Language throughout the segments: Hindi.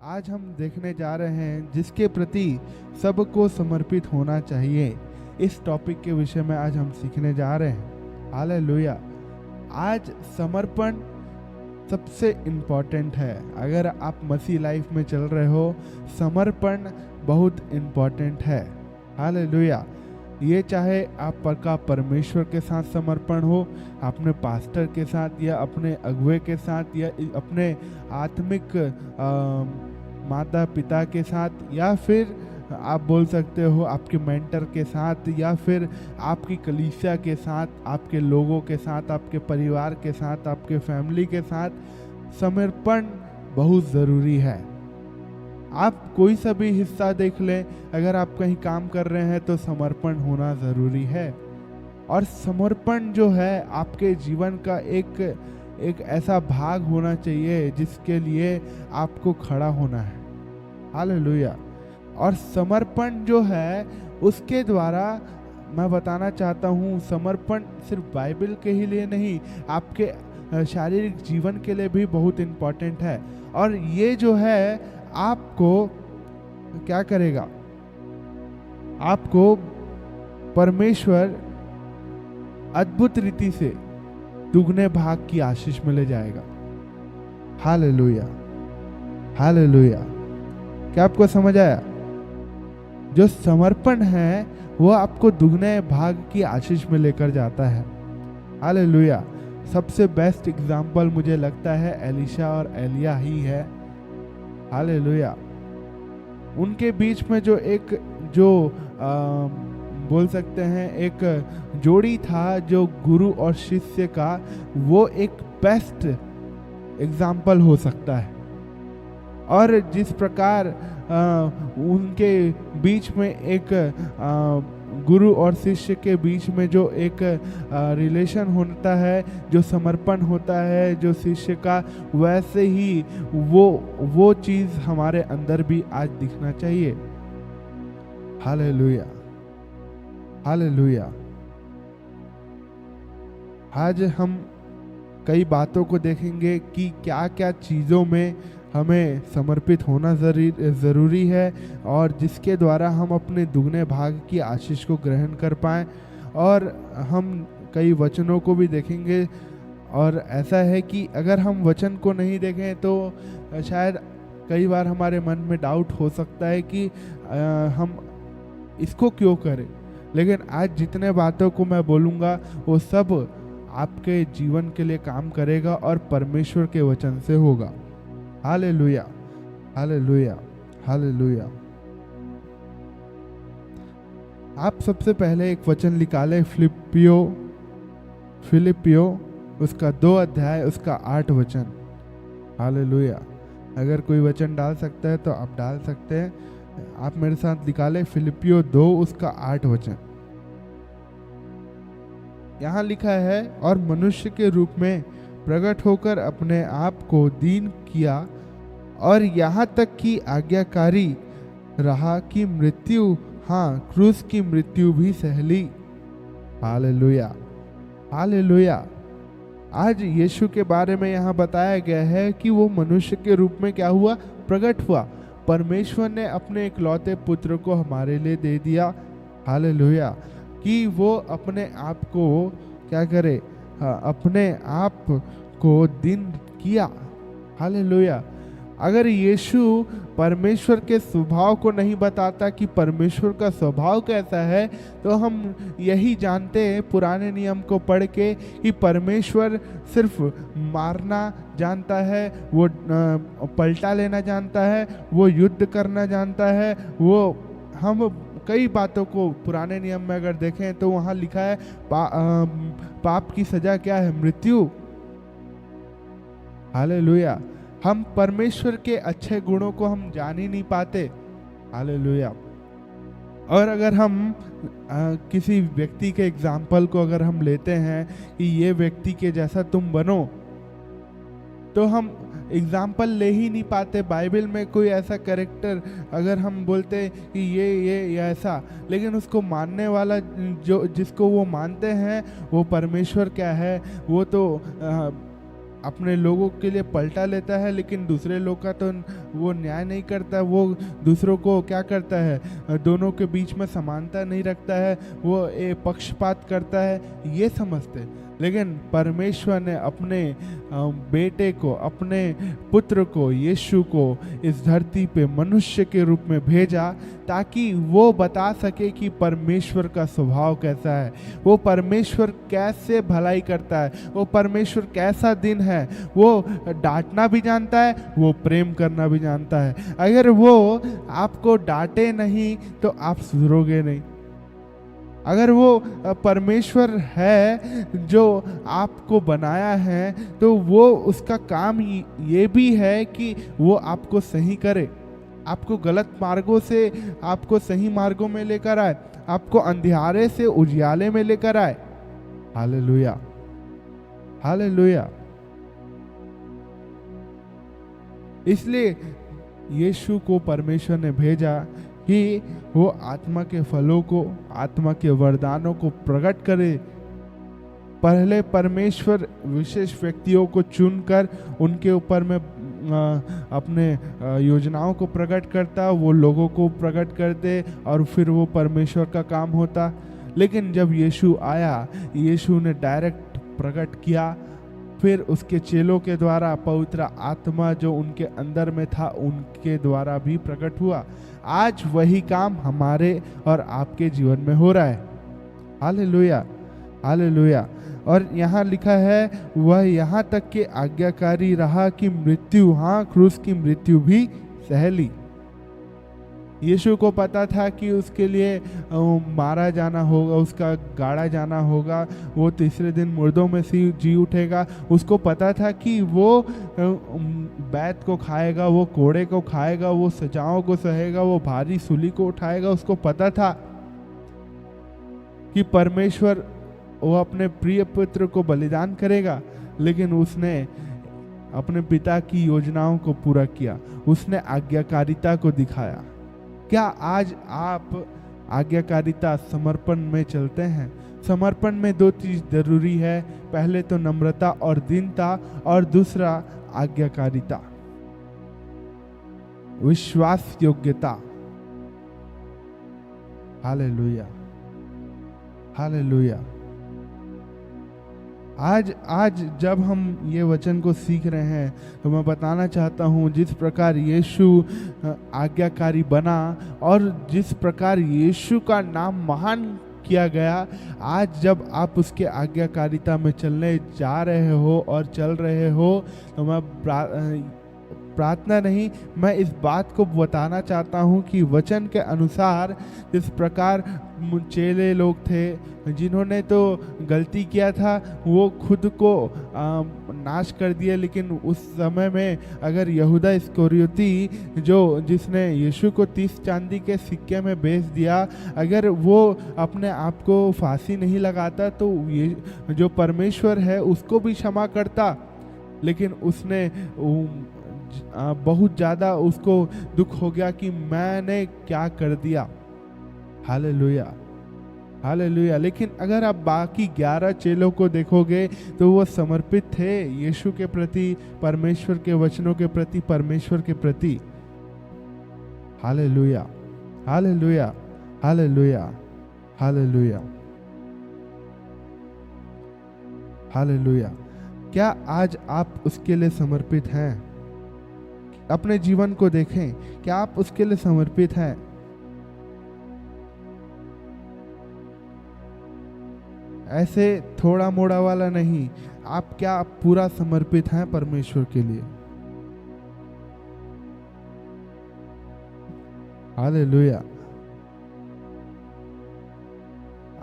आज हम देखने जा रहे हैं जिसके प्रति सबको समर्पित होना चाहिए। इस टॉपिक के विषय में आज हम सीखने जा रहे हैं। हालेलुया। आज समर्पण सबसे इम्पोर्टेंट है। अगर आप मसीह लाइफ में चल रहे हो, समर्पण बहुत इम्पोर्टेंट है। हालेलुया। ये चाहे आपका परमेश्वर के साथ समर्पण हो, अपने पास्टर के साथ या अपने अगुवे के साथ या अपने आत्मिक माता पिता के साथ, या फिर आप बोल सकते हो आपके मेंटर के साथ, या फिर आपकी कलीसिया के साथ, आपके लोगों के साथ, आपके परिवार के साथ, आपके फैमिली के साथ। समर्पण बहुत ज़रूरी है। आप कोई सा भी हिस्सा देख लें, अगर आप कहीं काम कर रहे हैं तो समर्पण होना ज़रूरी है। और समर्पण जो है आपके जीवन का एक ऐसा भाग होना चाहिए जिसके लिए आपको खड़ा होना है। हालेलुया। और समर्पण जो है उसके द्वारा मैं बताना चाहता हूँ, समर्पण सिर्फ बाइबल के ही लिए नहीं, आपके शारीरिक जीवन के लिए भी बहुत इम्पोर्टेंट है। और ये जो है आपको क्या करेगा, आपको परमेश्वर अद्भुत रीति से दुगने भाग की आशीष में ले जाएगा। हालेलुया। हालेलुया। क्या आपको समझ आया? जो समर्पण है वो आपको दुगने भाग की आशीष में लेकर जाता है। हालेलुया। सबसे बेस्ट एग्जाम्पल मुझे लगता है एलिशा और एलिया ही है। हालेलुया। उनके बीच में जो बोल सकते हैं एक जोड़ी था, जो गुरु और शिष्य का, वो एक बेस्ट एग्जाम्पल हो सकता है। और जिस प्रकार उनके बीच में एक गुरु और शिष्य के बीच में जो एक रिलेशन होता है, जो समर्पण होता है जो शिष्य का, वैसे ही वो चीज़ हमारे अंदर भी आज दिखना चाहिए। हालेलुया। हालेलुया। आज हम कई बातों को देखेंगे कि क्या क्या चीज़ों में हमें समर्पित होना ज़रूरी है, और जिसके द्वारा हम अपने दुगने भाग की आशीष को ग्रहण कर पाएँ। और हम कई वचनों को भी देखेंगे। और ऐसा है कि अगर हम वचन को नहीं देखें तो शायद कई बार हमारे मन में डाउट हो सकता है कि हम इसको क्यों करें। लेकिन आज जितने बातों को मैं बोलूँगा वो सब आपके जीवन के लिए काम करेगा और परमेश्वर के वचन से होगा। हालेलुया। हालेलुया। हालेलुया। आप सबसे पहले एक वचन निकालें, फिलिपियो उसका 2 अध्याय उसका 8 वचन। हालेलुया। अगर कोई वचन डाल सकता है तो आप डाल सकते हैं। आप मेरे साथ निकालें फिलिपियो 2 उसका 8 वचन। यहाँ लिखा है, और मनुष्य के रूप में प्रकट होकर अपने आप को दीन किया, और यहाँ तक कि आज्ञाकारी रहा कि मृत्यु, हाँ, क्रूस की मृत्यु भी सह ली। हालेलुया। हालेलुया। आज यीशु के बारे में यहाँ बताया गया है कि वो मनुष्य के रूप में क्या हुआ, प्रकट हुआ। परमेश्वर ने अपने इकलौते पुत्र को हमारे लिए दे दिया। हालेलुया। कि वो अपने आप को क्या करे, अपने आप को दिन किया। हालेलुया। अगर यीशु परमेश्वर के स्वभाव को नहीं बताता कि परमेश्वर का स्वभाव कैसा है, तो हम यही जानते हैं पुराने नियम को पढ़ के कि परमेश्वर सिर्फ मारना जानता है, वो पलटा लेना जानता है, वो युद्ध करना जानता है। वो हम कई बातों को पुराने नियम में अगर देखें तो वहाँ लिखा है पाप की सजा क्या है, मृत्यु। हालेलुया। हम परमेश्वर के अच्छे गुणों को हम जान ही नहीं पाते। हालेलुया। और अगर हम किसी व्यक्ति के एग्जाम्पल को अगर हम लेते हैं कि ये व्यक्ति के जैसा तुम बनो, तो हम एग्जाम्पल ले ही नहीं पाते। बाइबल में कोई ऐसा कैरेक्टर अगर हम बोलते कि ये ऐसा, लेकिन उसको मानने वाला जिसको वो मानते हैं वो परमेश्वर क्या है, वो तो अपने लोगों के लिए पलटा लेता है, लेकिन दूसरे लोग का तो वो न्याय नहीं करता। वो दूसरों को क्या करता है, दोनों के बीच में समानता नहीं रखता है, वो पक्षपात करता है, ये समझते। लेकिन परमेश्वर ने अपने बेटे को, अपने पुत्र को, यीशु को इस धरती पे मनुष्य के रूप में भेजा ताकि वो बता सके कि परमेश्वर का स्वभाव कैसा है, वो परमेश्वर कैसे भलाई करता है, वो परमेश्वर कैसा दिन है। वो डांटना भी जानता है, वो प्रेम करना भी जानता है। अगर वो आपको डांटे नहीं तो आप सुधरोगे नहीं। अगर वो परमेश्वर है जो आपको बनाया है, तो वो उसका काम ये भी है कि वो आपको सही करे, आपको गलत मार्गों से आपको सही मार्गों में लेकर आए, आपको अंधियारे से उजियाले में लेकर आए। Hallelujah, hallelujah. इसलिए यीशु को परमेश्वर ने भेजा कि वो आत्मा के फलों को, आत्मा के वरदानों को प्रकट करे। पहले परमेश्वर विशेष व्यक्तियों को चुनकर उनके ऊपर में अपने योजनाओं को प्रकट करता, वो लोगों को प्रकट करते और फिर वो परमेश्वर का काम होता। लेकिन जब यीशु आया, यीशु ने डायरेक्ट प्रकट किया, फिर उसके चेलों के द्वारा पवित्र आत्मा जो उनके अंदर में था उनके द्वारा भी प्रकट हुआ। आज वही काम हमारे और आपके जीवन में हो रहा है। Hallelujah, hallelujah. और यहाँ लिखा है, वह यहाँ तक के आज्ञाकारी रहा कि मृत्यु, हाँ, क्रूस की मृत्यु भी सह ली। यीशु को पता था कि उसके लिए मारा जाना होगा, उसका गाड़ा जाना होगा, वो तीसरे दिन मुर्दों में से जी उठेगा। उसको पता था कि वो बैत को खाएगा, वो कोड़े को खाएगा, वो सजाओं को सहेगा, वो भारी सूली को उठाएगा। उसको पता था कि परमेश्वर वो अपने प्रिय पुत्र को बलिदान करेगा, लेकिन उसने अपने पिता की योजनाओं को पूरा किया, उसने आज्ञाकारिता को दिखाया। क्या आज आप आज्ञाकारिता, समर्पण में चलते हैं? समर्पण में दो चीज जरूरी है, पहले तो नम्रता और दीनता, और दूसरा आज्ञाकारिता, विश्वास योग्यता। Hallelujah, hallelujah. आज जब हम ये वचन को सीख रहे हैं तो मैं बताना चाहता हूँ, जिस प्रकार यीशु आज्ञाकारी बना और जिस प्रकार यीशु का नाम महान किया गया, आज जब आप उसके आज्ञाकारिता में चलने जा रहे हो और चल रहे हो, तो मैं प्रार्थना नहीं, मैं इस बात को बताना चाहता हूँ कि वचन के अनुसार जिस प्रकार चेले लोग थे जिन्होंने तो गलती किया था, वो खुद को नाश कर दिए, लेकिन उस समय में अगर यहूदा इस्करियोती जिसने यीशु को 30 चांदी के सिक्के में बेच दिया, अगर वो अपने आप को फांसी नहीं लगाता तो ये जो परमेश्वर है उसको भी क्षमा करता। लेकिन उसने बहुत ज़्यादा उसको दुख हो गया कि मैंने क्या कर दिया। Hallelujah, hallelujah. लेकिन अगर आप बाकी 11 चेलों को देखोगे तो वो समर्पित थे यीशु के प्रति, परमेश्वर के वचनों के प्रति, परमेश्वर के प्रति। Hallelujah, hallelujah, hallelujah, hallelujah, hallelujah. क्या आज आप उसके लिए समर्पित हैं? अपने जीवन को देखें, क्या आप उसके लिए समर्पित हैं? ऐसे थोड़ा मोड़ा वाला नहीं, आप क्या पूरा समर्पित हैं परमेश्वर के लिए? हालेलुया।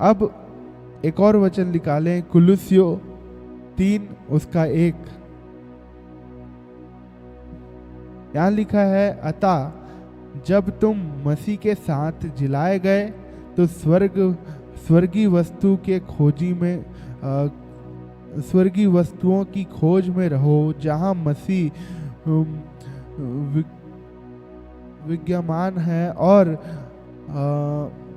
अब एक और वचन निकालें, कुलुस्सियों 3 उसका 1। यहाँ लिखा है, अतः जब तुम मसीह के साथ जिलाए गए तो स्वर्गीय वस्तु के खोजी में स्वर्गीय वस्तुओं की खोज में रहो, जहाँ मसीह विद्यमान है और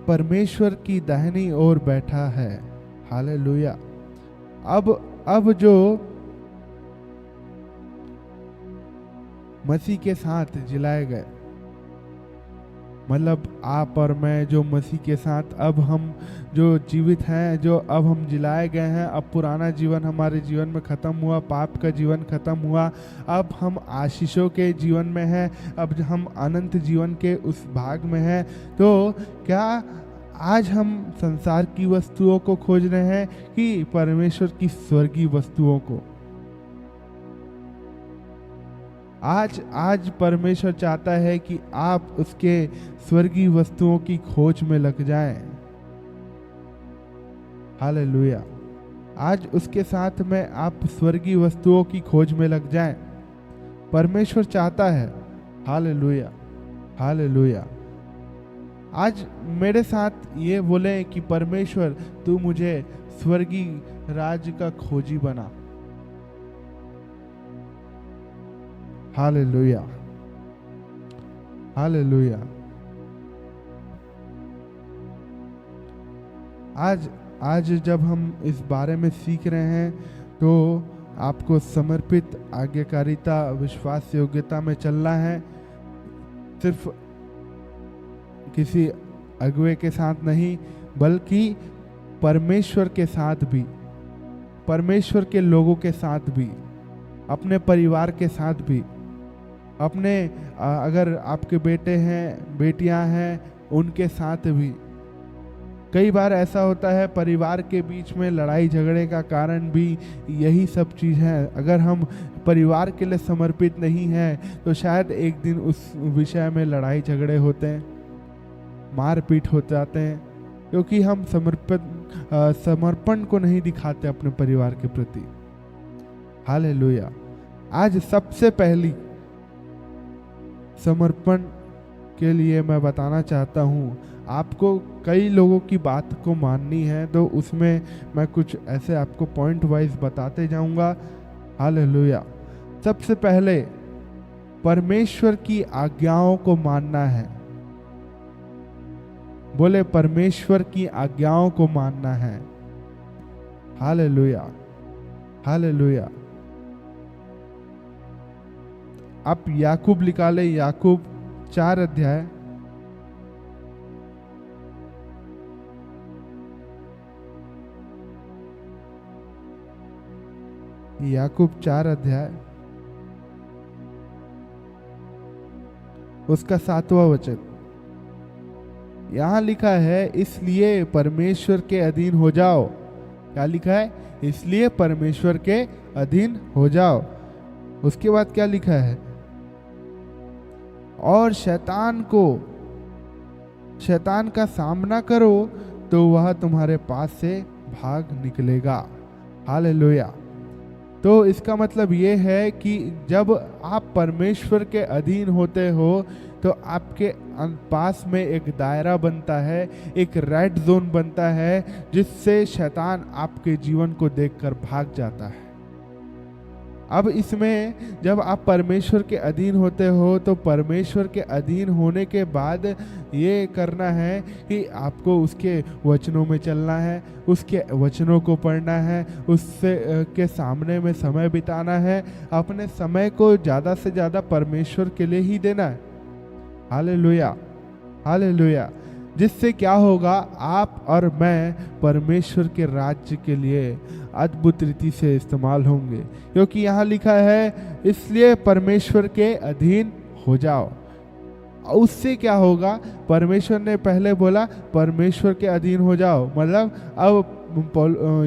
परमेश्वर की दाहिनी ओर बैठा है। हालेलुया। अब जो मसीह के साथ जिलाए गए। मतलब आप और मैं जो मसीह के साथ अब हम जो जीवित हैं, जो अब हम जिलाए गए हैं, अब पुराना जीवन हमारे जीवन में ख़त्म हुआ, पाप का जीवन ख़त्म हुआ, अब हम आशीषों के जीवन में हैं, अब हम अनंत जीवन के उस भाग में हैं। तो क्या आज हम संसार की वस्तुओं को खोज रहे हैं कि परमेश्वर की स्वर्गीय वस्तुओं को? आज परमेश्वर चाहता है कि आप उसके स्वर्गीय वस्तुओं की खोज में लग जाएं। हालेलुया। आज उसके साथ में आप स्वर्गीय वस्तुओं की खोज में लग जाएं। परमेश्वर चाहता है। Hallelujah, hallelujah. आज मेरे साथ ये बोले कि परमेश्वर तू मुझे स्वर्गीय राज्य का खोजी बना। Hallelujah, hallelujah. आज जब हम इस बारे में सीख रहे हैं तो आपको समर्पित आज्ञाकारिता विश्वास योग्यता में चलना है। सिर्फ किसी अगुवे के साथ नहीं, बल्कि परमेश्वर के साथ भी, परमेश्वर के लोगों के साथ भी, अपने परिवार के साथ भी, अपने अगर आपके बेटे हैं बेटियां हैं उनके साथ भी। कई बार ऐसा होता है परिवार के बीच में लड़ाई झगड़े का कारण भी यही सब चीज़ है। अगर हम परिवार के लिए समर्पित नहीं हैं तो शायद एक दिन उस विषय में लड़ाई झगड़े होते हैं, मारपीट हो जाते हैं, क्योंकि हम समर्पण को नहीं दिखाते अपने परिवार के प्रति। हालेलुया। आज सबसे पहली समर्पण के लिए मैं बताना चाहता हूँ, आपको कई लोगों की बात को माननी है, तो उसमें मैं कुछ ऐसे आपको पॉइंट वाइज बताते जाऊंगा। हालेलुया। सबसे पहले परमेश्वर की आज्ञाओं को मानना है। बोले परमेश्वर की आज्ञाओं को मानना है। Hallelujah, hallelujah. आप याकूब निकाले, याकूब 4 अध्याय, याकूब 4 अध्याय उसका 7वां वचन। यहां लिखा है, इसलिए परमेश्वर के अधीन हो जाओ। क्या लिखा है? इसलिए परमेश्वर के अधीन हो जाओ। उसके बाद क्या लिखा है? और शैतान का सामना करो तो वह तुम्हारे पास से भाग निकलेगा। हालेलुया। तो इसका मतलब ये है कि जब आप परमेश्वर के अधीन होते हो तो आपके पास में एक दायरा बनता है, एक रेड जोन बनता है, जिससे शैतान आपके जीवन को देखकर भाग जाता है। अब इसमें जब आप परमेश्वर के अधीन होते हो तो परमेश्वर के अधीन होने के बाद ये करना है कि आपको उसके वचनों में चलना है, उसके वचनों को पढ़ना है, उससे के सामने में समय बिताना है, अपने समय को ज़्यादा से ज़्यादा परमेश्वर के लिए ही देना है। Hallelujah, hallelujah. जिससे क्या होगा, आप और मैं परमेश्वर के राज्य के लिए अद्भुत रीति से इस्तेमाल होंगे, क्योंकि यहाँ लिखा है इसलिए परमेश्वर के अधीन हो जाओ। उससे क्या होगा? परमेश्वर ने पहले बोला परमेश्वर के अधीन हो जाओ, मतलब अब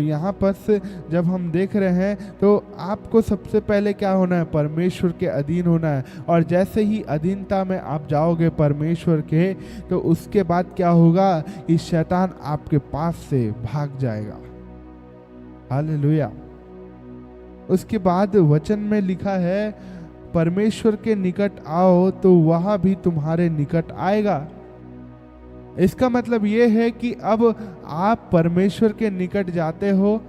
यहाँ पर से जब हम देख रहे हैं तो आपको सबसे पहले क्या होना है? परमेश्वर के अधीन होना है। और जैसे ही अधीनता में आप जाओगे परमेश्वर के, तो उसके बाद क्या होगा कि शैतान आपके पास से भाग जाएगा। हालेलुया। उसके बाद वचन में लिखा है परमेश्वर के निकट आओ तो वह भी तुम्हारे निकट आएगा। इसका मतलब ये है कि अब आप परमेश्वर के निकट जाते हो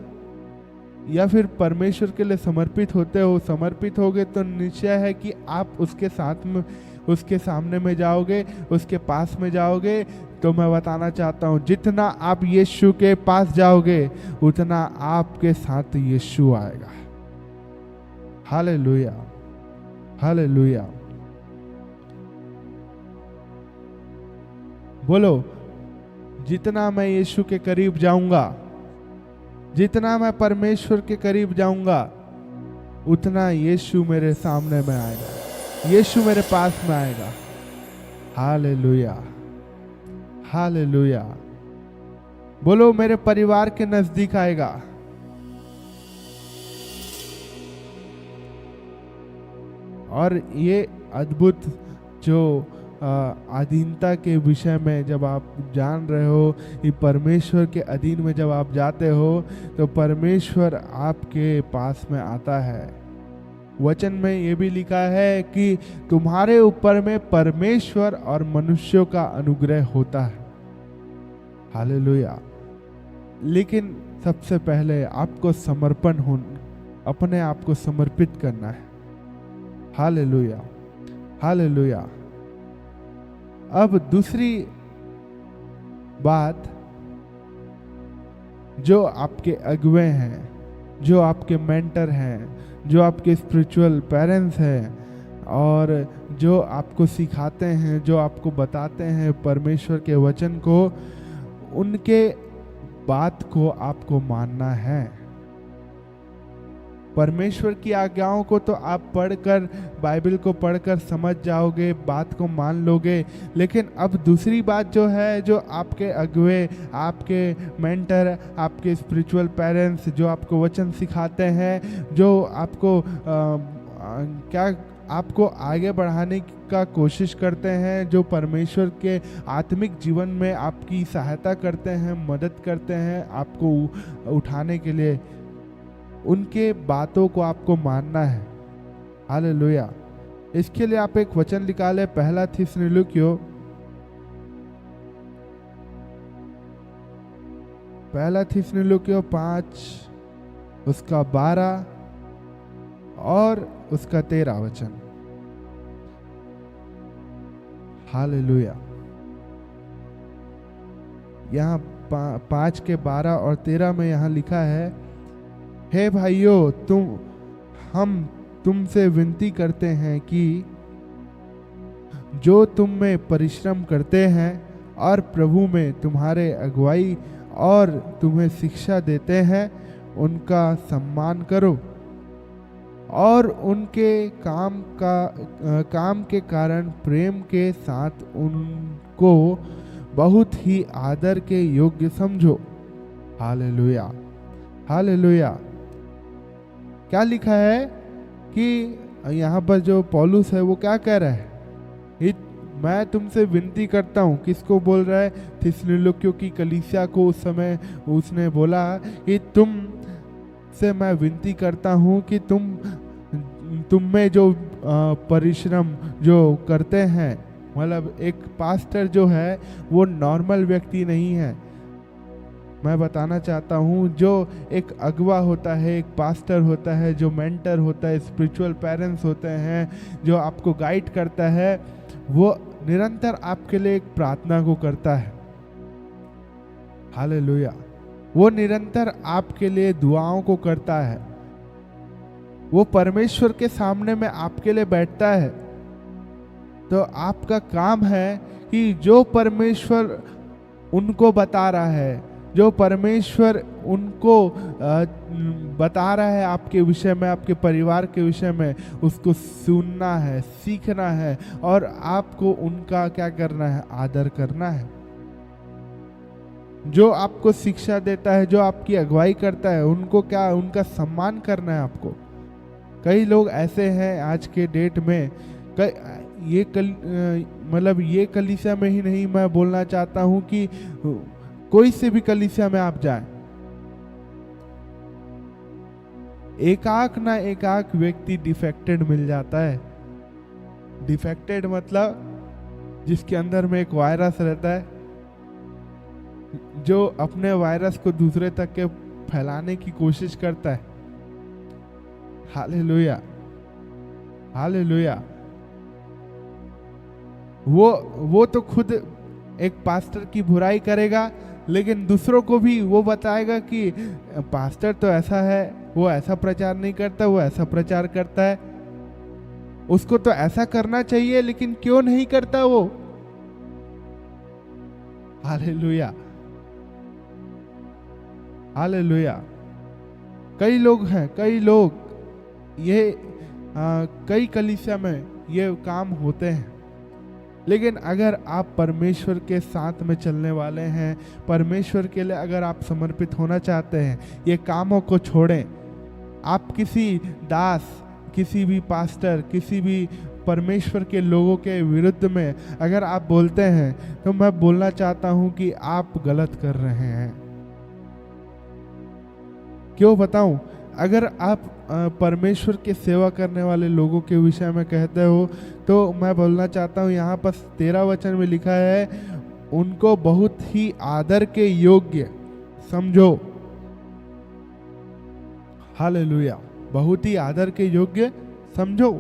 या फिर परमेश्वर के लिए समर्पित होते हो, समर्पित होगे तो निश्चय है कि आप उसके साथ में, उसके सामने में जाओगे, उसके पास में जाओगे। तो मैं बताना चाहता हूँ, जितना आप यीशु के पास जाओगे उतना आपके साथ यीशु आएगा। Hallelujah, hallelujah. बोलो, जितना मैं यीशु के करीब जाऊंगा, जितना मैं परमेश्वर के करीब जाऊंगा, उतना यीशु मेरे सामने में आएगा, यीशु मेरे पास में आएगा। Hallelujah, hallelujah. बोलो, मेरे परिवार के नजदीक आएगा। और ये अद्भुत जो अधीनता के विषय में जब आप जान रहे हो कि परमेश्वर के अधीन में जब आप जाते हो तो परमेश्वर आपके पास में आता है। वचन में ये भी लिखा है कि तुम्हारे ऊपर में परमेश्वर और मनुष्यों का अनुग्रह होता है। हालेलुया। लेकिन सबसे पहले आपको समर्पण हो, अपने आप को समर्पित करना है। Hallelujah, hallelujah. अब दूसरी बात, जो आपके अगुवे हैं, जो आपके मेंटर हैं, जो आपके स्पिरिचुअल पेरेंट्स हैं और जो आपको सिखाते हैं, जो आपको बताते हैं परमेश्वर के वचन को, उनके बात को आपको मानना है। परमेश्वर की आज्ञाओं को तो आप पढ़कर, बाइबल को पढ़कर समझ जाओगे, बात को मान लोगे। लेकिन अब दूसरी बात जो है, जो आपके अगुवे, आपके मेंटर, आपके स्पिरिचुअल पेरेंट्स जो आपको वचन सिखाते हैं, जो आपको आपको आगे बढ़ाने का कोशिश करते हैं, जो परमेश्वर के आत्मिक जीवन में आपकी सहायता करते हैं, मदद करते हैं आपको उठाने के लिए, उनके बातों को आपको मानना है। हालेलुया। इसके लिए आप एक वचन निकाले, पहला थिस्सलुनीकियों, पहला थिस्सलुनीकियों 5 उसका 12 और उसका 13 वचन। हालेलुया। यहाँ 5 के 12 और 13 में यहाँ लिखा है, हे भाइयों, हम तुमसे विनती करते हैं कि जो तुम में परिश्रम करते हैं और प्रभु में तुम्हारे अगुवाई और तुम्हें शिक्षा देते हैं, उनका सम्मान करो और उनके काम के कारण प्रेम के साथ उनको बहुत ही आदर के योग्य समझो। Hallelujah, hallelujah. क्या लिखा है कि यहाँ पर जो पौलुस है वो क्या कह रहा है? मैं तुमसे विनती करता हूँ, किसको बोल रहा है? थिस्सलुनीकियों की कलीसिया को। उस समय उसने बोला कि तुम से मैं विनती करता हूँ कि तुम में जो परिश्रम जो करते हैं, मतलब एक पास्टर जो है वो नॉर्मल व्यक्ति नहीं है। मैं बताना चाहता हूँ, जो एक अगवा होता है, एक पास्टर होता है, जो मेंटर होता है, स्पिरिचुअल पेरेंट्स होते हैं, जो आपको गाइड करता है, वो निरंतर आपके लिए एक प्रार्थना को करता है। हालेलुया। वो निरंतर आपके लिए दुआओं को करता है। वो परमेश्वर के सामने में आपके लिए बैठता है। तो आपका काम है कि जो परमेश्वर उनको बता रहा है, जो परमेश्वर उनको बता रहा है आपके विषय में, आपके परिवार के विषय में, उसको सुनना है, सीखना है और आपको उनका क्या करना है? आदर करना है। जो आपको शिक्षा देता है, जो आपकी अगुवाई करता है, उनको क्या, उनका सम्मान करना है आपको। कई लोग ऐसे हैं आज के डेट में, ये कलीसिया में ही नहीं, मैं बोलना चाहता हूँ कि कोई से भी कलीसिया में आप जाएं, एकाक ना एकाक व्यक्ति डिफेक्टेड मिल जाता है। डिफेक्टेड मतलब जिसके अंदर में एक वायरस रहता है, जो अपने वायरस को दूसरे तक के फैलाने की कोशिश करता है। Hallelujah, hallelujah. वो तो खुद एक पास्टर की बुराई करेगा, लेकिन दूसरों को भी वो बताएगा कि पास्टर तो ऐसा है, वो ऐसा प्रचार नहीं करता, वो ऐसा प्रचार करता है, उसको तो ऐसा करना चाहिए, लेकिन क्यों नहीं करता वो? Hallelujah, hallelujah. कई लोग ये कई कलीसिया में ये काम होते हैं, लेकिन अगर आप परमेश्वर के साथ में चलने वाले हैं, परमेश्वर के लिए अगर आप समर्पित होना चाहते हैं, ये कामों को छोड़ें। आप किसी दास, किसी भी पास्टर, किसी भी परमेश्वर के लोगों के विरुद्ध में अगर आप बोलते हैं, तो मैं बोलना चाहता हूं कि आप गलत कर रहे हैं। क्यों बताऊं? अगर आप परमेश्वर की सेवा करने वाले लोगों के विषय में कहते हो, तो मैं बोलना चाहता हूँ, यहाँ पर 13 वचन में लिखा है, उनको बहुत ही आदर के योग्य समझो। हालेलुया, बहुत ही आदर के योग्य समझो।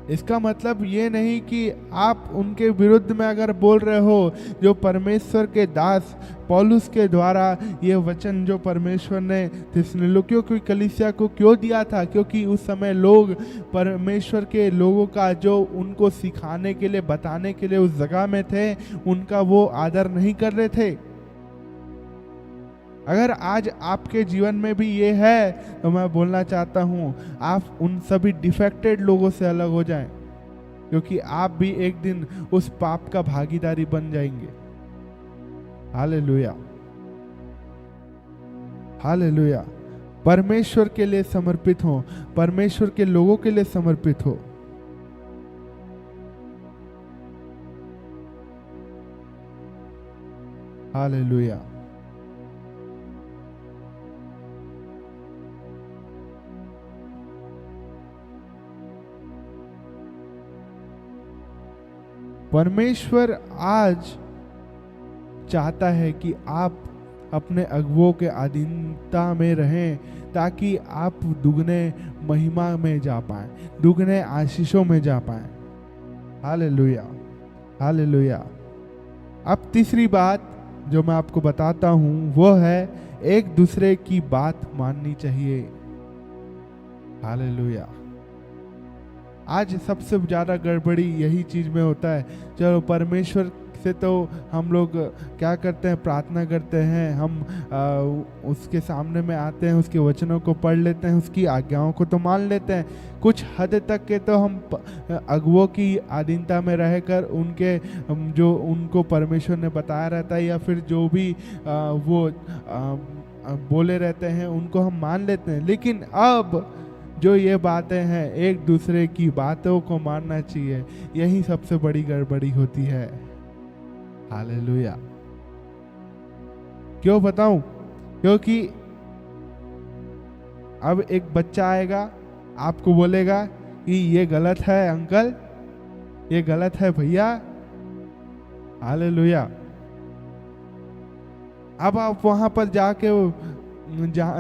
इसका मतलब ये नहीं कि आप उनके विरुद्ध में अगर बोल रहे हो, जो परमेश्वर के दास पौलुस के द्वारा ये वचन जो परमेश्वर ने थिस्सलुनीकियों की कलीसिया को क्यों दिया था, क्योंकि उस समय लोग परमेश्वर के लोगों का जो उनको सिखाने के लिए, बताने के लिए उस जगह में थे, उनका वो आदर नहीं कर रहे थे। अगर आज आपके जीवन में भी ये है, तो मैं बोलना चाहता हूँ, आप उन सभी डिफेक्टेड लोगों से अलग हो जाएं, क्योंकि आप भी एक दिन उस पाप का भागीदारी बन जाएंगे। Hallelujah, hallelujah. परमेश्वर के लिए समर्पित हो, परमेश्वर के लोगों के लिए समर्पित हो। हालेलुया। परमेश्वर आज चाहता है कि आप अपने अगुवों के अधीनता में रहें, ताकि आप दुगने महिमा में जा पाएं, दुगने आशीषों में जा पाएं। Hallelujah, hallelujah. अब तीसरी बात जो मैं आपको बताता हूं, वो है एक दूसरे की बात माननी चाहिए। हालेलुया। आज सबसे ज़्यादा गड़बड़ी यही चीज़ में होता है। चलो, परमेश्वर से तो हम लोग क्या करते हैं, प्रार्थना करते हैं, हम उसके सामने में आते हैं, उसके वचनों को पढ़ लेते हैं, उसकी आज्ञाओं को तो मान लेते हैं। कुछ हद तक के तो हम अगुवों की अधीनता में रहकर उनके जो उनको परमेश्वर ने बताया रहता है, या फिर जो भी वो बोले रहते हैं, उनको हम मान लेते हैं। लेकिन अब जो ये बातें हैं, एक दूसरे की बातों को मानना चाहिए, यही सबसे बड़ी गड़बड़ी होती है। हालेलुया। क्यों बताऊं? क्योंकि अब एक बच्चा आएगा, आपको बोलेगा कि ये गलत है अंकल, ये गलत है भैया। हालेलुया। अब आप वहां पर जाके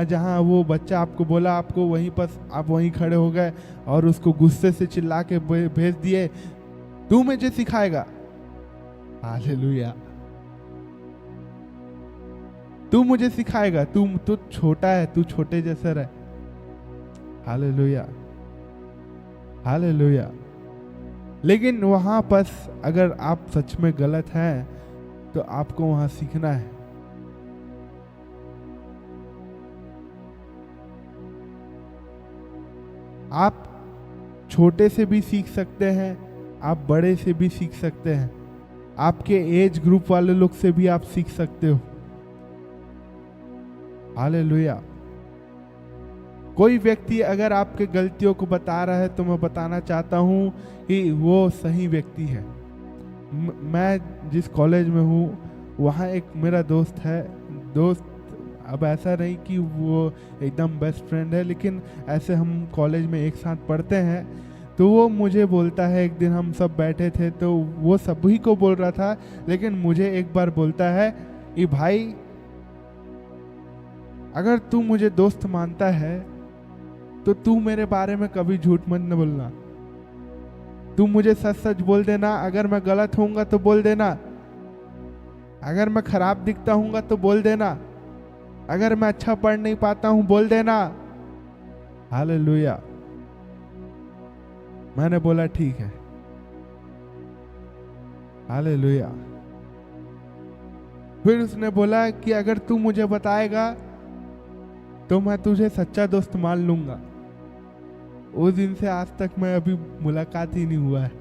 जहाँ वो बच्चा आपको बोला, आपको वहीं पर आप वहीं खड़े हो गए और उसको गुस्से से चिल्ला के भेज दिए, तू मुझे सिखाएगा। हालेलुया। तू मुझे सिखाएगा, तू छोटा है, तू छोटे जैसा रहे। Hallelujah, hallelujah. लेकिन वहां पर अगर आप सच में गलत हैं, तो आपको वहां सीखना है। आप छोटे से भी सीख सकते हैं, आप बड़े से भी सीख सकते हैं, आपके एज ग्रुप वाले लोग से भी आप सीख सकते हो। हालेलुया। कोई व्यक्ति अगर आपके गलतियों को बता रहा है, तो मैं बताना चाहता हूं कि वो सही व्यक्ति है। मैं जिस कॉलेज में हूँ, वहाँ एक मेरा दोस्त है। दोस्त अब ऐसा नहीं कि वो एकदम बेस्ट फ्रेंड है, लेकिन ऐसे हम कॉलेज में एक साथ पढ़ते हैं। तो वो मुझे बोलता है, एक दिन हम सब बैठे थे, तो वो सभी को बोल रहा था, लेकिन मुझे एक बार बोलता है कि भाई, अगर तू मुझे दोस्त मानता है, तो तू मेरे बारे में कभी झूठ मत न बोलना। तू मुझे सच सच बोल देना। अगर मैं गलत होऊंगा तो बोल देना, अगर मैं खराब दिखता हूँगा तो बोल देना, अगर मैं अच्छा पढ़ नहीं पाता हूं बोल देना। हालेलुया। मैंने बोला ठीक है। हालेलुया। फिर उसने बोला कि अगर तू मुझे बताएगा तो मैं तुझे सच्चा दोस्त मान लूंगा। उस दिन से आज तक मैं अभी मुलाकात ही नहीं हुआ है।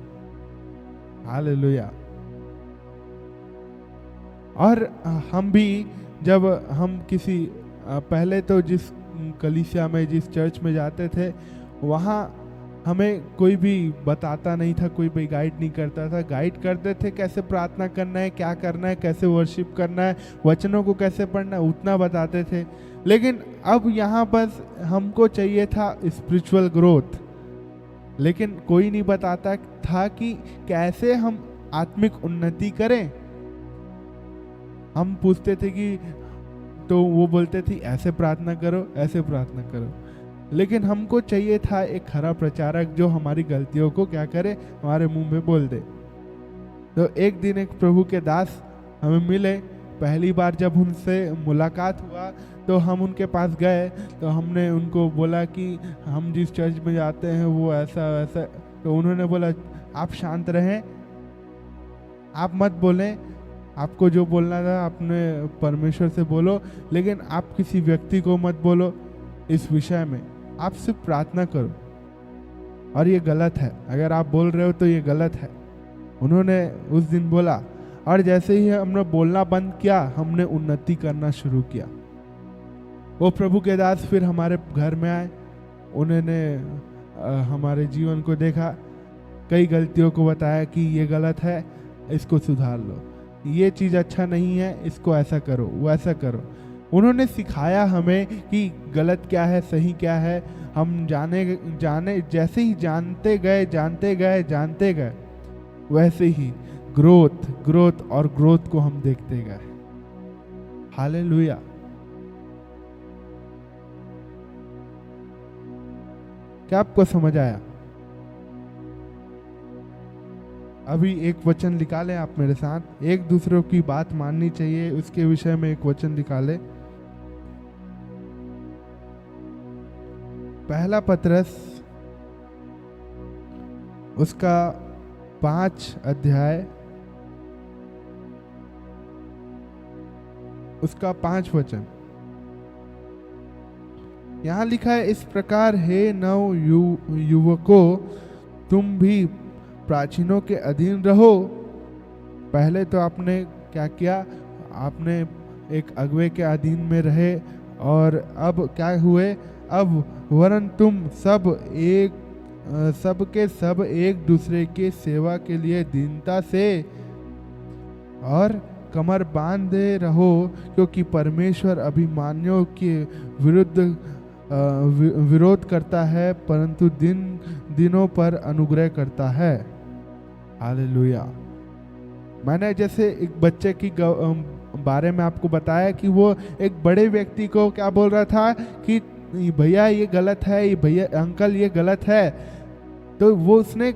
हालेलुया। और हम भी जब हम किसी पहले तो जिस कलीसिया में जिस चर्च में जाते थे वहाँ हमें कोई भी बताता नहीं था, कोई भी गाइड नहीं करता था। गाइड करते थे कैसे प्रार्थना करना है, क्या करना है, कैसे वर्शिप करना है, वचनों को कैसे पढ़ना है, उतना बताते थे। लेकिन अब यहाँ बस हमको चाहिए था स्पिरिचुअल ग्रोथ, लेकिन कोई नहीं बताता था कि कैसे हम आत्मिक उन्नति करें। हम पूछते थे कि तो वो बोलते थे ऐसे प्रार्थना करो, ऐसे प्रार्थना करो। लेकिन हमको चाहिए था एक खरा प्रचारक जो हमारी गलतियों को क्या करे, हमारे मुंह में बोल दे। तो एक दिन एक प्रभु के दास हमें मिले। पहली बार जब उनसे मुलाकात हुआ तो हम उनके पास गए, तो हमने उनको बोला कि हम जिस चर्च में जाते हैं वो ऐसा वैसा। तो उन्होंने बोला आप शांत रहें, आप मत बोलें, आपको जो बोलना था अपने परमेश्वर से बोलो, लेकिन आप किसी व्यक्ति को मत बोलो इस विषय में, आप सिर्फ प्रार्थना करो। और ये गलत है, अगर आप बोल रहे हो तो ये गलत है। उन्होंने उस दिन बोला, और जैसे ही हमने बोलना बंद किया हमने उन्नति करना शुरू किया। वो प्रभु के दास फिर हमारे घर में आए, उन्होंने हमारे जीवन को देखा, कई गलतियों को बताया कि ये गलत है, इसको सुधार लो, ये चीज़ अच्छा नहीं है, इसको ऐसा करो, वो ऐसा करो। उन्होंने सिखाया हमें कि गलत क्या है, सही क्या है। हम जाने जैसे ही जानते गए वैसे ही ग्रोथ और ग्रोथ को हम देखते गए। हालेलुया। क्या आपको समझ आया? अभी एक वचन निकालें आप मेरे साथ, एक दूसरों की बात माननी चाहिए, उसके विषय में एक वचन निकालें। पहला पतरस उसका 5 अध्याय उसका 5 वचन यहाँ लिखा है, इस प्रकार हे नव युवकों, तुम भी प्राचीनों के अधीन रहो। पहले तो आपने क्या किया, आपने एक अगुवे के अधीन में रहे, और अब क्या हुए, अब वरन तुम सब एक दूसरे के सेवा के लिए दीनता से और कमर बांधे रहो, क्योंकि परमेश्वर अभिमानियों के विरोध करता है, परंतु दिनों पर अनुग्रह करता है। हालेलुया। मैंने जैसे एक बच्चे की बारे में आपको बताया कि वो एक बड़े व्यक्ति को क्या बोल रहा था कि भैया ये गलत है, ये भैया अंकल ये गलत है। तो वो उसने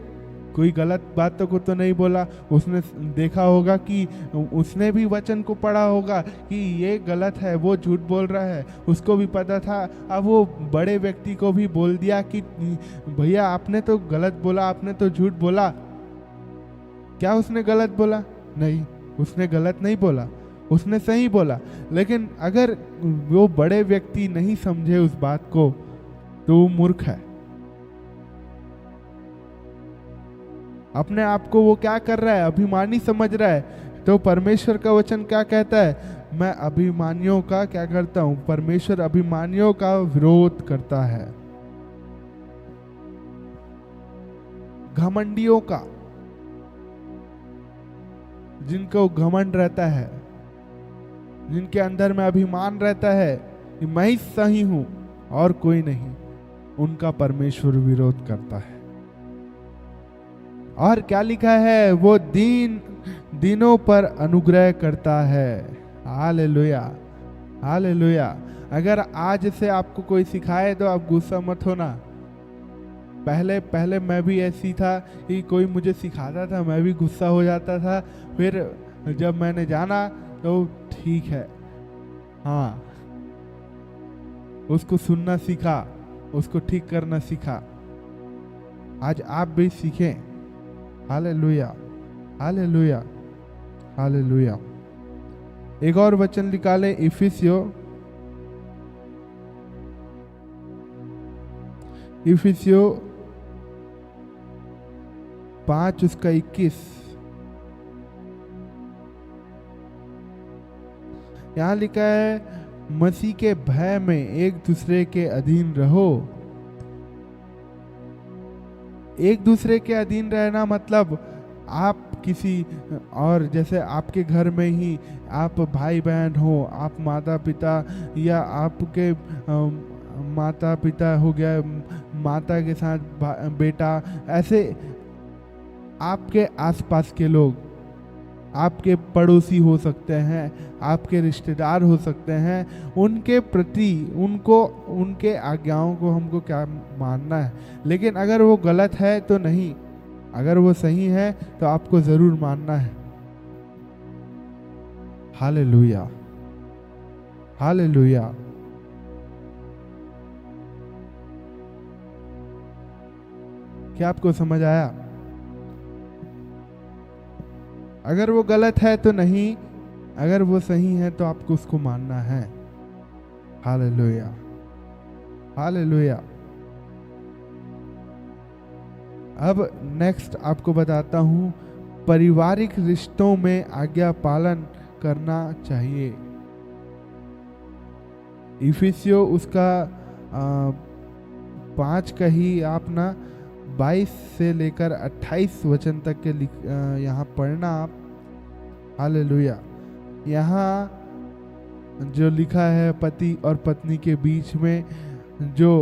कोई गलत बातों को तो नहीं बोला, उसने देखा होगा कि उसने भी वचन को पढ़ा होगा कि ये गलत है, वो झूठ बोल रहा है, उसको भी पता था। अब वो बड़े व्यक्ति को भी बोल दिया कि भैया आपने तो गलत बोला, आपने तो झूठ बोला। क्या उसने गलत बोला? नहीं, उसने गलत नहीं बोला, उसने सही बोला। लेकिन अगर वो बड़े व्यक्ति नहीं समझे उस बात को तो वो मूर्ख है। अपने आप को वो क्या कर रहा है, अभिमानी समझ रहा है। तो परमेश्वर का वचन क्या कहता है, मैं अभिमानियों का क्या करता हूं, परमेश्वर अभिमानियों का विरोध करता है, घमंडियों का, जिनको घमंड रहता है, जिनके अंदर में अभिमान रहता है कि मैं ही सही हूं और कोई नहीं, उनका परमेश्वर विरोध करता है। और क्या लिखा है, वो दिनों पर अनुग्रह करता है। Hallelujah, hallelujah. अगर आज से आपको कोई सिखाए तो आप गुस्सा मत होना। पहले मैं भी ऐसी था कि कोई मुझे सिखाता था, मैं भी गुस्सा हो जाता था। फिर जब मैंने जाना तो ठीक है, हाँ, उसको सुनना सीखा, उसको ठीक करना सीखा। आज आप भी सीखें। Hallelujah, hallelujah, hallelujah. एक और वचन निकालें, इफिसियो 5 उसका 21। यहाँ लिखा है, मसीह के भय में एक दूसरे के अधीन रहो। एक दूसरे के अधीन रहना मतलब आप किसी और, जैसे आपके घर में ही आप भाई बहन हो, आप माता पिता, या आपके माता पिता हो गया, माता के साथ बेटा, ऐसे आपके आसपास के लोग, आपके पड़ोसी हो सकते हैं, आपके रिश्तेदार हो सकते हैं, उनके प्रति उनके आज्ञाओं को हमको क्या मानना है। लेकिन अगर वो गलत है तो नहीं, अगर वो सही है तो आपको जरूर मानना है। Hallelujah, hallelujah. क्या आपको समझ आया? अगर वो गलत है तो नहीं, अगर वो सही है तो आपको उसको मानना है। Hallelujah, hallelujah. अब नेक्स्ट आपको बताता हूँ, पारिवारिक रिश्तों में आज्ञा पालन करना चाहिए। इफिसियो उसका 5 का ही आप ना 22 से लेकर 28 वचन तक के यहाँ पढ़ना आप। हालेलुया। यहाँ जो लिखा है पति और पत्नी के बीच में जो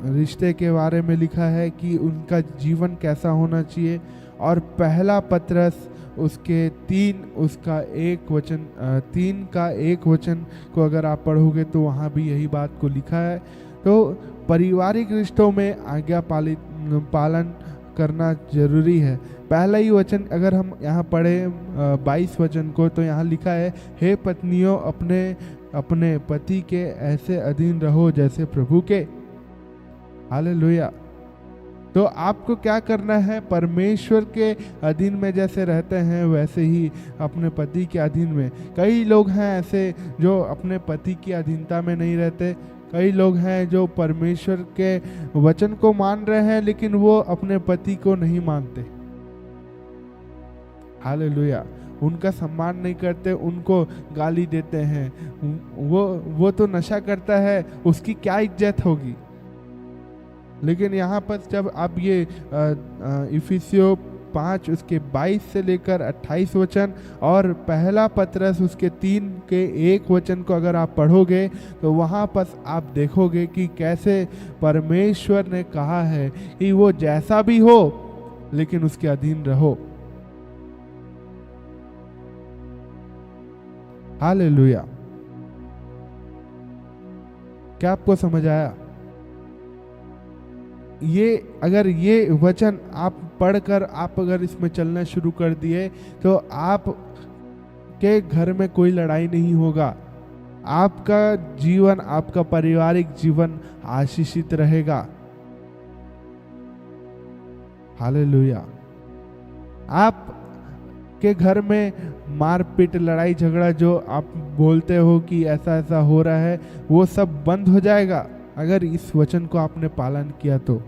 रिश्ते के बारे में लिखा है कि उनका जीवन कैसा होना चाहिए। और पहला पत्रस उसके 3 उसका 1 वचन 3 का 1 वचन को अगर आप पढ़ोगे तो वहाँ भी यही बात को लिखा है। तो पारिवारिक रिश्तों में आज्ञा पालन करना जरूरी है। पहला ही वचन अगर हम यहाँ पढ़े 22 वचन को, तो यहाँ लिखा है, हे पत्नियों अपने अपने पति के ऐसे अधीन रहो जैसे प्रभु के। हालेलुया। तो आपको क्या करना है? परमेश्वर के अधीन में जैसे रहते हैं वैसे ही अपने पति के अधीन में। कई लोग हैं ऐसे जो अपने पति की अधीनता में नहीं रहते। कई लोग हैं जो परमेश्वर के वचन को मान रहे हैं लेकिन वो अपने पति को नहीं मानते। हालेलुया। उनका सम्मान नहीं करते, उनको गाली देते हैं। वो तो नशा करता है, उसकी क्या इज्जत होगी। लेकिन यहाँ पर जब आप ये इफिसियो 5 उसके 22 से लेकर 28 वचन और पहला पत्रस उसके 3 के 1 वचन को अगर आप पढ़ोगे तो वहाँ पर आप देखोगे कि कैसे परमेश्वर ने कहा है कि वो जैसा भी हो लेकिन उसके अधीन रहो। हालेलुया। क्या आपको समझ आया? अगर ये वचन आप पढ़कर आप अगर इसमें चलना शुरू कर दिए तो आप के घर में कोई लड़ाई नहीं होगा। आपका जीवन, आपका पारिवारिक जीवन आशीषित रहेगा। हालेलुया। आप के घर में मारपीट, लड़ाई झगड़ा जो आप बोलते हो कि ऐसा ऐसा हो रहा है, वो सब बंद हो जाएगा अगर इस वचन को आपने पालन किया तो।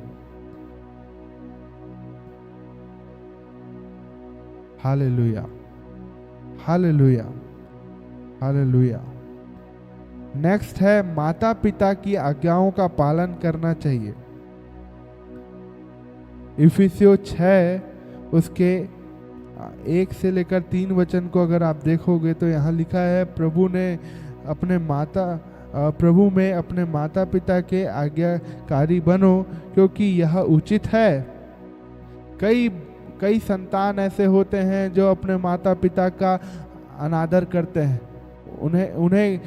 Hallelujah, hallelujah, hallelujah. नेक्स्ट है, माता पिता की आज्ञाओं का पालन करना चाहिए। इफिसियो 6 उसके 1 से लेकर 3 वचन को अगर आप देखोगे तो यहाँ लिखा है, प्रभु में अपने माता पिता के आज्ञाकारी बनो क्योंकि यह उचित है। कई संतान ऐसे होते हैं जो अपने माता पिता का अनादर करते हैं। उन्हें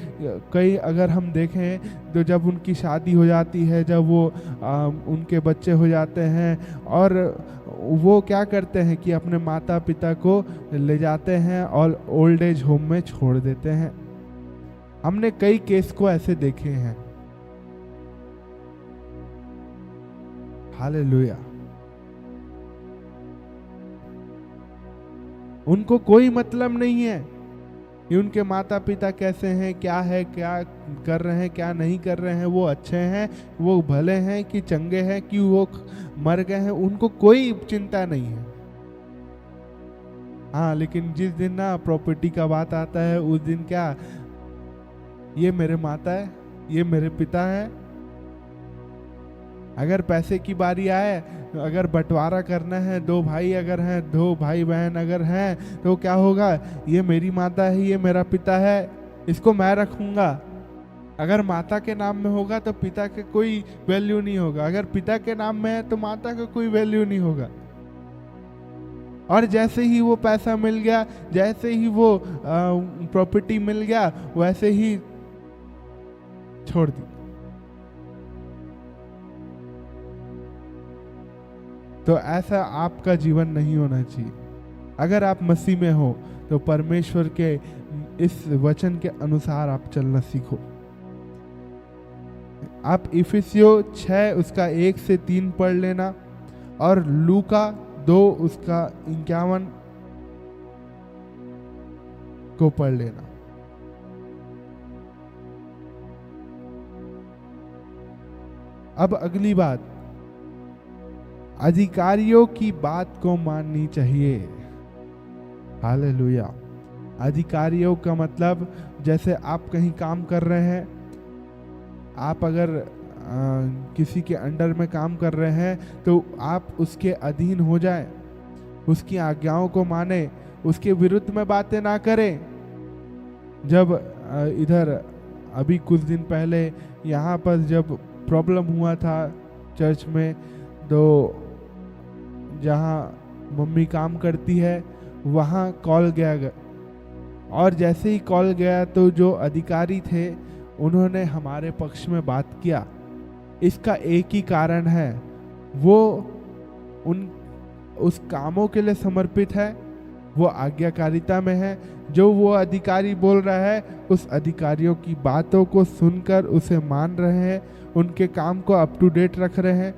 कई अगर हम देखें तो जब उनकी शादी हो जाती है, जब वो उनके बच्चे हो जाते हैं और वो क्या करते हैं कि अपने माता पिता को ले जाते हैं और ओल्ड एज होम में छोड़ देते हैं। हमने कई केस को ऐसे देखे हैं। हालेलुया। उनको कोई मतलब नहीं है कि उनके माता पिता कैसे हैं, क्या है, क्या कर रहे हैं, क्या नहीं कर रहे हैं, वो अच्छे हैं, वो भले हैं कि चंगे हैं, कि वो मर गए हैं, उनको कोई चिंता नहीं है। हाँ, लेकिन जिस दिन ना प्रॉपर्टी का बात आता है, उस दिन क्या, ये मेरे माता है, ये मेरे पिता है। अगर पैसे की बारी आए, अगर बंटवारा करना है, दो भाई अगर हैं, दो भाई बहन अगर हैं, तो क्या होगा, ये मेरी माता है, ये मेरा पिता है, इसको मैं रखूंगा। अगर माता के नाम में होगा तो पिता के कोई वैल्यू नहीं होगा, अगर पिता के नाम में है तो माता का कोई वैल्यू नहीं होगा। और जैसे ही वो पैसा मिल गया, जैसे ही वो प्रॉपर्टी मिल गया, वैसे ही छोड़ दी। तो ऐसा आपका जीवन नहीं होना चाहिए। अगर आप मसीह में हो तो परमेश्वर के इस वचन के अनुसार आप चलना सीखो। आप इफिसियो 6 उसका 1 से 3 पढ़ लेना, और लूका 2 उसका 51 को पढ़ लेना। अब अगली बात, अधिकारियों की बात को माननी चाहिए। हालेलुया। अधिकारियों का मतलब, जैसे आप कहीं काम कर रहे हैं, आप अगर किसी के अंडर में काम कर रहे हैं तो आप उसके अधीन हो जाएं, उसकी आज्ञाओं को माने, उसके विरुद्ध में बातें ना करें। जब इधर अभी कुछ दिन पहले यहाँ पर जब प्रॉब्लम हुआ था चर्च में, तो जहाँ मम्मी काम करती है वहाँ कॉल गया, और जैसे ही कॉल गया तो जो अधिकारी थे उन्होंने हमारे पक्ष में बात किया। इसका एक ही कारण है, वो उस कामों के लिए समर्पित है, वो आज्ञाकारिता में है। जो वो अधिकारी बोल रहा है, उस अधिकारियों की बातों को सुनकर उसे मान रहे हैं, उनके काम को अप टू डेट रख रहे हैं।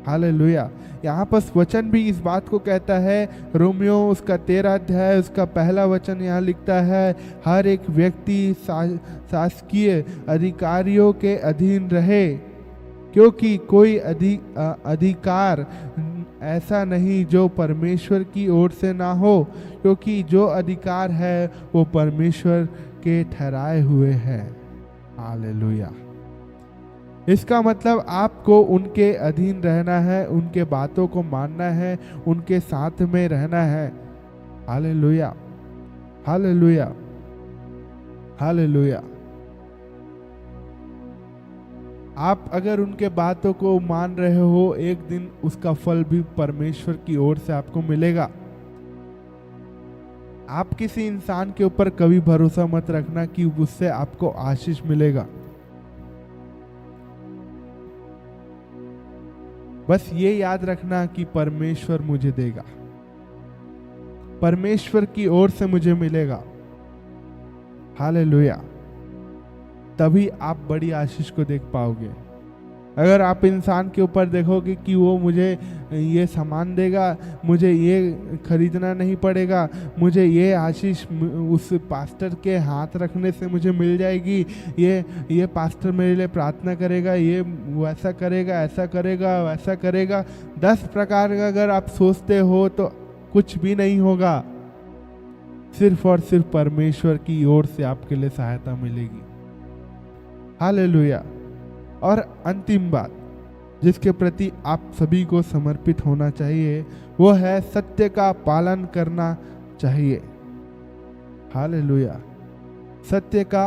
हालेलुया। यहाँ पर वचन भी इस बात को कहता है, रोमियो उसका 13 अध्याय उसका पहला वचन यहाँ लिखता है, हर एक व्यक्ति शासकीय अधिकारियों के अधीन रहे, क्योंकि कोई अधिकार ऐसा नहीं जो परमेश्वर की ओर से ना हो, क्योंकि जो अधिकार है वो परमेश्वर के ठहराए हुए हैं। हालेलुया। इसका मतलब आपको उनके अधीन रहना है, उनके बातों को मानना है, उनके साथ में रहना है। Hallelujah, hallelujah, hallelujah. आप अगर उनके बातों को मान रहे हो, एक दिन उसका फल भी परमेश्वर की ओर से आपको मिलेगा। आप किसी इंसान के ऊपर कभी भरोसा मत रखना कि उससे आपको आशीष मिलेगा। बस ये याद रखना कि परमेश्वर मुझे देगा, परमेश्वर की ओर से मुझे मिलेगा। हालेलुया। तभी आप बड़ी आशीष को देख पाओगे। अगर आप इंसान के ऊपर देखोगे कि वो मुझे ये सामान देगा, मुझे ये खरीदना नहीं पड़ेगा, मुझे ये आशीष उस पास्टर के हाथ रखने से मुझे मिल जाएगी, ये पास्टर मेरे लिए प्रार्थना करेगा, ये वैसा करेगा, ऐसा करेगा, वैसा करेगा, 10 प्रकार का अगर आप सोचते हो तो कुछ भी नहीं होगा। सिर्फ और सिर्फ परमेश्वर की ओर से आपके लिए सहायता मिलेगी। हालेलुया। और अंतिम बात जिसके प्रति आप सभी को समर्पित होना चाहिए, वो है सत्य का पालन करना चाहिए। हालेलुया। सत्य का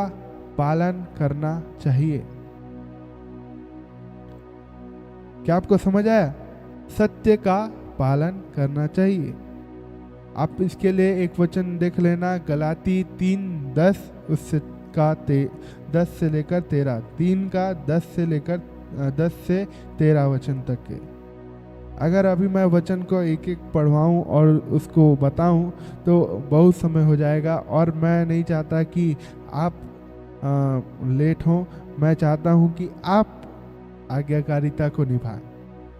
पालन करना चाहिए। क्या आपको समझ आया? सत्य का पालन करना चाहिए। आप इसके लिए एक वचन देख लेना, गलाती 3:10 उससे का 10 से लेकर 13, 3 का 10 से लेकर 10 से 13 वचन तक के। अगर अभी मैं वचन को एक एक पढ़वाऊँ और उसको बताऊँ तो बहुत समय हो जाएगा, और मैं नहीं चाहता कि आप लेट हों। मैं चाहता हूँ कि आप आज्ञाकारिता को निभाएं।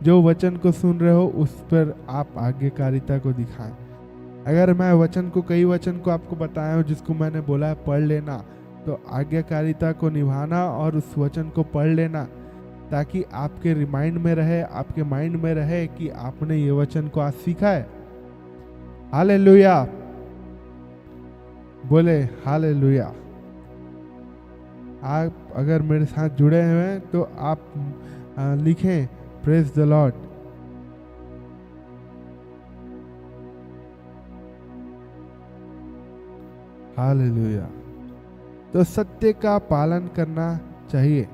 जो वचन को सुन रहे हो उस पर आप आज्ञाकारिता को दिखाएं। अगर मैं वचन को, कई वचन को आपको बताया हूँ जिसको मैंने बोला है पढ़ लेना, तो आज्ञाकारिता को निभाना और उस वचन को पढ़ लेना, ताकि आपके रिमाइंड में रहे, आपके माइंड में रहे कि आपने ये वचन को आज सीखा है। हालेलुया, बोले हालेलुया। आप अगर मेरे साथ जुड़े हुए हैं तो आप लिखें प्रेज द लॉर्ड। हालेलुया। तो सत्य का पालन करना चाहिए।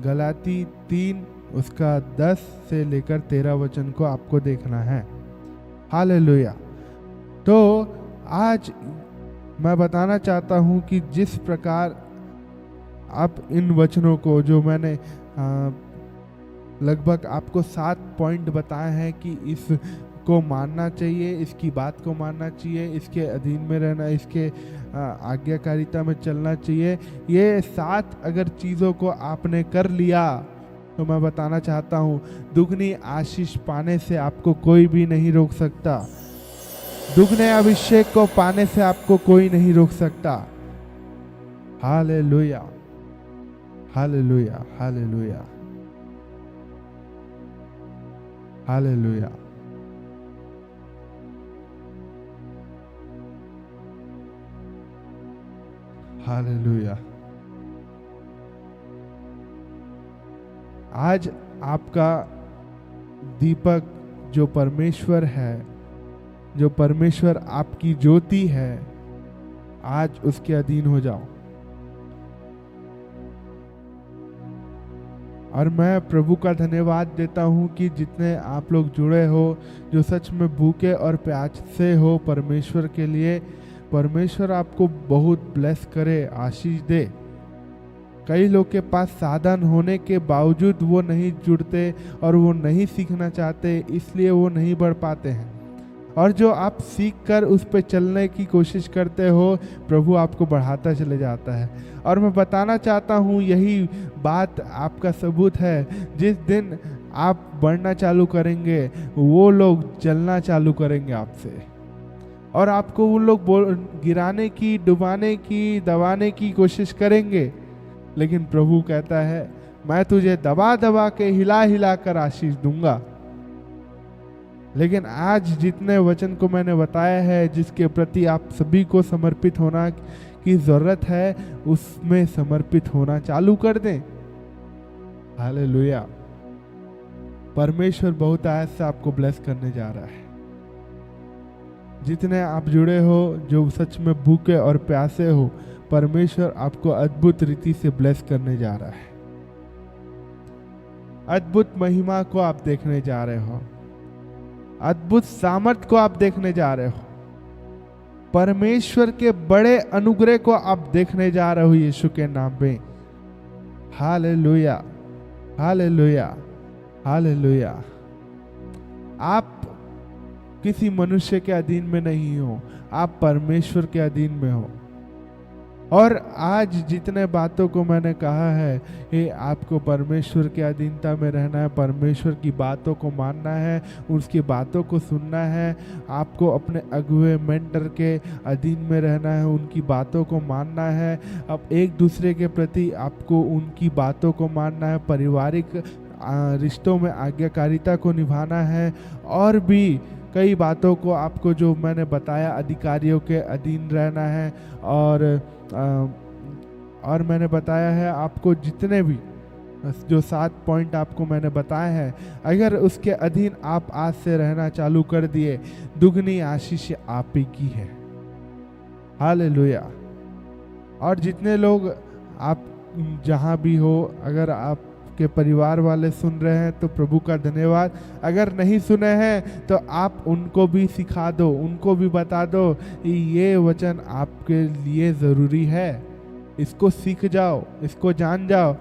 गलाती 3 उसका 10 से लेकर 13 वचन को आपको देखना है। हालेलुया। तो आज मैं बताना चाहता हूं कि जिस प्रकार आप इन वचनों को, जो मैंने लगभग आपको 7 पॉइंट बताए हैं कि इसको मानना चाहिए, इसकी बात को मानना चाहिए, इसके अधीन में रहना, इसके आज्ञाकारिता में चलना चाहिए। ये 7 अगर चीज़ों को आपने कर लिया तो मैं बताना चाहता हूँ, दुगनी आशीष पाने से आपको कोई भी नहीं रोक सकता। दुगने अभिषेक को पाने से आपको कोई नहीं रोक सकता। Hallelujah, hallelujah, hallelujah, hallelujah. Hallelujah. आज आपका दीपक जो परमेश्वर है, जो परमेश्वर आपकी ज्योति है, आज उसके अधीन हो जाओ। और मैं प्रभु का धन्यवाद देता हूँ कि जितने आप लोग जुड़े हो, जो सच में भूखे और प्यासे हो परमेश्वर के लिए, परमेश्वर आपको बहुत ब्लेस करे, आशीष दे। कई लोग के पास साधन होने के बावजूद वो नहीं जुड़ते और वो नहीं सीखना चाहते, इसलिए वो नहीं बढ़ पाते हैं। और जो आप सीख कर उस पर चलने की कोशिश करते हो, प्रभु आपको बढ़ाता चले जाता है। और मैं बताना चाहता हूँ, यही बात आपका सबूत है। जिस दिन आप बढ़ना चालू करेंगे, वो लोग चलना चालू करेंगे आपसे, और आपको वो लोग गिराने की, डुबाने की, दबाने की कोशिश करेंगे। लेकिन प्रभु कहता है, मैं तुझे दबा दबा के, हिला हिला कर आशीष दूंगा। लेकिन आज जितने वचन को मैंने बताया है, जिसके प्रति आप सभी को समर्पित होना की जरूरत है, उसमें समर्पित होना चालू कर दें। हालेलुया। परमेश्वर बहुत आज से आपको ब्लेस करने जा रहा है। जितने आप जुड़े हो, जो सच में भूखे और प्यासे हो, परमेश्वर आपको अद्भुत रीति से ब्लेस करने जा रहा है। अद्भुत महिमा को आप देखने जा रहे हो, अद्भुत सामर्थ को आप देखने जा रहे हो, परमेश्वर के बड़े अनुग्रह को आप देखने जा रहे हो यीशु के नाम में। Hallelujah, hallelujah, hallelujah. आप किसी मनुष्य के अधीन में नहीं हो, आप परमेश्वर के अधीन में हो। और आज जितने बातों को मैंने कहा है, ये आपको परमेश्वर के अधीनता में रहना है, परमेश्वर की बातों को मानना है, उसकी बातों को सुनना है। आपको अपने अगुए मेंटर के अधीन में रहना है, उनकी बातों को मानना है। अब एक दूसरे के प्रति आपको उनकी बातों को मानना है, पारिवारिक रिश्तों में आज्ञाकारिता को निभाना है। और भी कई बातों को आपको, जो मैंने बताया, अधिकारियों के अधीन रहना है। और मैंने बताया है आपको, जितने भी जो 7 पॉइंट आपको मैंने बताए हैं, अगर उसके अधीन आप आज से रहना चालू कर दिए, दुगनी आशीष आप ही की है। हालेलुया। और जितने लोग आप जहाँ भी हो, अगर आपके परिवार वाले सुन रहे हैं तो प्रभु का धन्यवाद। अगर नहीं सुने हैं तो आप उनको भी सिखा दो, उनको भी बता दो कि ये वचन आपके लिए ज़रूरी है, इसको सीख जाओ, इसको जान जाओ।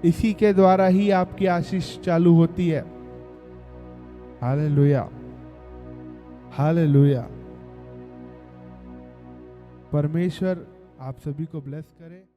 इसी के द्वारा ही आपकी आशीष चालू होती है। Hallelujah, hallelujah. परमेश्वर आप सभी को ब्लेस करे।